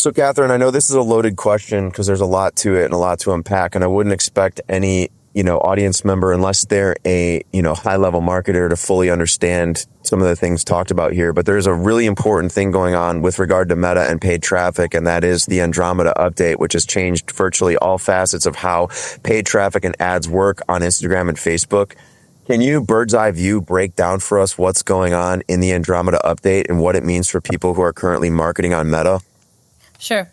So, Catherine, I know this is a loaded question because there's a lot to it and a lot to unpack, and I wouldn't expect any, audience member, unless they're a, high-level marketer, to fully understand some of the things talked about here. But there's a really important thing going on with regard to Meta and paid traffic, and that is the Andromeda update, which has changed virtually all facets of how paid traffic and ads work on Instagram and Facebook. Can you, bird's eye view, break down for us what's going on in the Andromeda update and what it means for people who are currently marketing on Meta? Sure.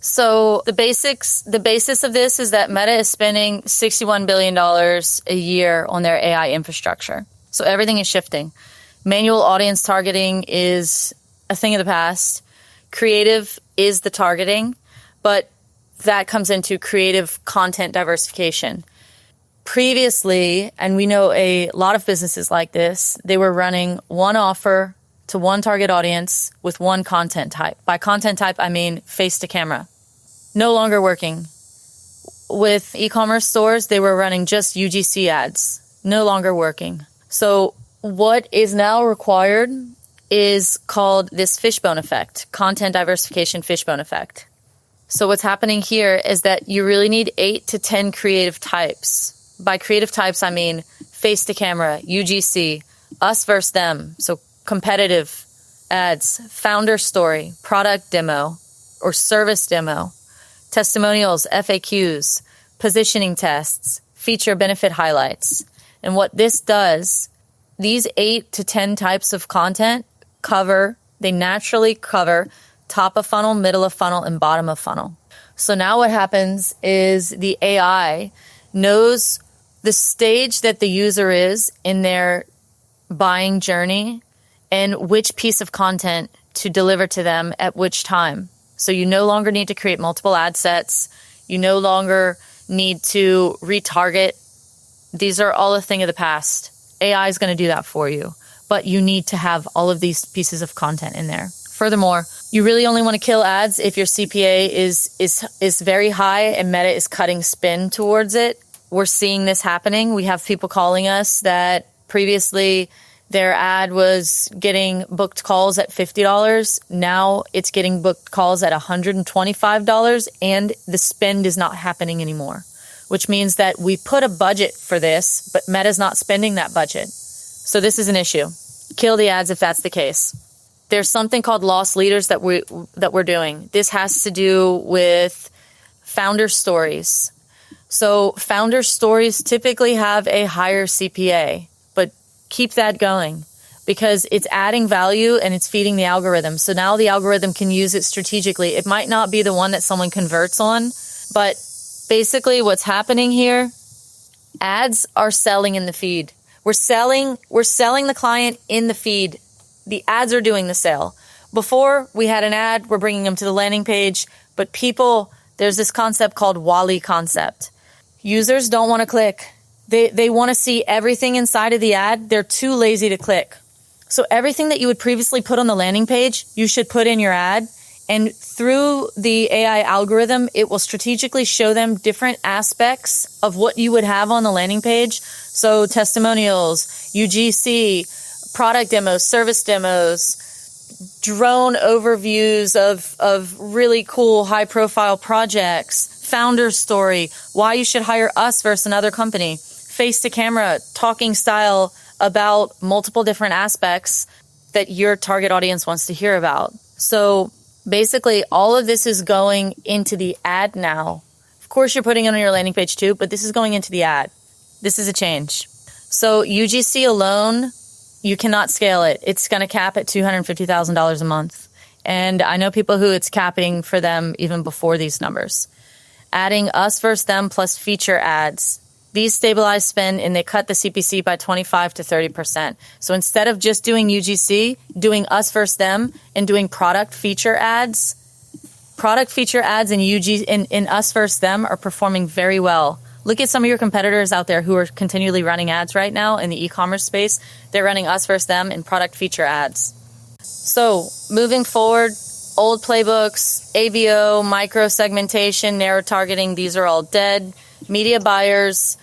So the basis of this is that Meta is spending $61 billion a year on their AI infrastructure. So everything is shifting. Manual audience targeting is a thing of the past. Creative is the targeting, but that comes into creative content diversification. Previously, and we know a lot of businesses like this, they were running one offer to one target audience with one content type. By content type, I mean face to camera. No longer working. With e-commerce stores, they were running just UGC ads. No longer working. So what is now required is called this fishbone effect, content diversification fishbone effect. So what's happening here is that you really need 8 to 10 creative types. By creative types, I mean face to camera, UGC, us versus them. So competitive ads, founder story, product demo or service demo, testimonials, FAQs, positioning tests, feature benefit highlights. And what this does, these 8 to 10 types of content they naturally cover top of funnel, middle of funnel, and bottom of funnel. So now what happens is the AI knows the stage that the user is in their buying journey and which piece of content to deliver to them at which time. So you no longer need to create multiple ad sets. You no longer need to retarget. These are all a thing of the past. AI is going to do that for you, but you need to have all of these pieces of content in there. Furthermore, you really only want to kill ads if your CPA is very high and Meta is cutting spin towards it. We're seeing this happening. We have people calling us that previously their ad was getting booked calls at $50. Now it's getting booked calls at $125, and the spend is not happening anymore, which means that we put a budget for this, but Meta's not spending that budget. So this is an issue. Kill the ads if that's the case. There's something called lost leaders that we're doing. This has to do with founder stories. So founder stories typically have a higher CPA, but keep that going because it's adding value and it's feeding the algorithm. So now the algorithm can use it strategically. It might not be the one that someone converts on, but basically what's happening here, ads are selling in the feed. We're selling the client in the feed. The ads are doing the sale. Before we had an ad, we're bringing them to the landing page, but there's this concept called Wall-E concept. Users don't want to click. They want to see everything inside of the ad. They're too lazy to click. So everything that you would previously put on the landing page, you should put in your ad. And through the AI algorithm, it will strategically show them different aspects of what you would have on the landing page. So testimonials, UGC, product demos, service demos, drone overviews of really cool high profile projects, founder story, why you should hire us versus another company, face to camera, talking style about multiple different aspects that your target audience wants to hear about. So basically all of this is going into the ad now. Of course you're putting it on your landing page too, but this is going into the ad. This is a change. So UGC alone, you cannot scale it. It's going to cap at $250,000 a month. And I know people who it's capping for them even before these numbers. Adding us versus them plus feature ads. These stabilize spend and they cut the CPC by 25 to 30%. So instead of just doing UGC, doing us versus them and doing product feature ads and in us versus them are performing very well. Look at some of your competitors out there who are continually running ads right now in the e-commerce space. They're running us versus them in product feature ads. So moving forward, old playbooks, ABO, micro segmentation, narrow targeting, these are all dead. Media buyers,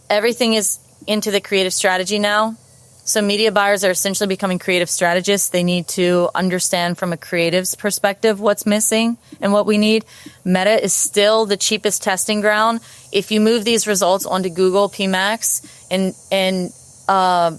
everything is into the creative strategy now. So media buyers are essentially becoming creative strategists. They need to understand from a creative's perspective what's missing and what we need. Meta is still the cheapest testing ground. If you move these results onto Google, PMax, and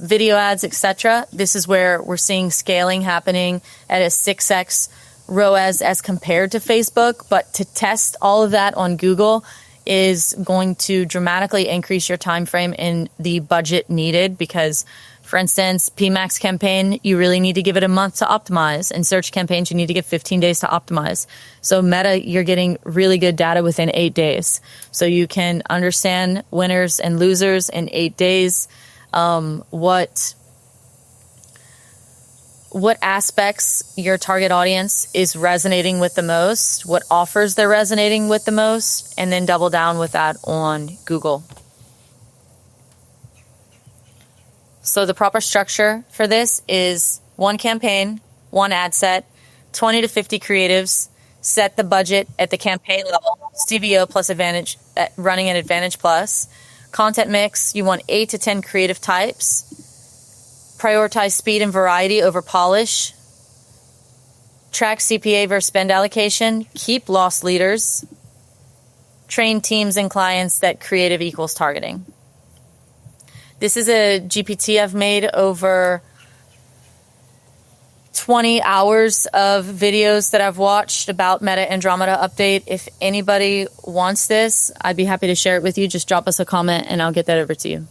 video ads, etc., this is where we're seeing scaling happening at a 6x ROAS as compared to Facebook. But to test all of that on Google is going to dramatically increase your time frame and the budget needed, because for instance, PMax campaign, you really need to give it a month to optimize, and search campaigns, you need to give 15 days to optimize. So Meta, you're getting really good data within 8 days. So you can understand winners and losers in 8 days, what aspects your target audience is resonating with the most, what offers they're resonating with the most, and then double down with that on Google. So the proper structure for this is one campaign, one ad set, 20 to 50 creatives, set the budget at the campaign level, CBO plus Advantage, running an Advantage Plus. Content mix, you want 8 to 10 creative types. Prioritize speed and variety over polish. Track CPA versus spend allocation. Keep lost leaders. Train teams and clients that creative equals targeting. This is a GPT I've made over 20 hours of videos that I've watched about Meta Andromeda update. If anybody wants this, I'd be happy to share it with you. Just drop us a comment and I'll get that over to you.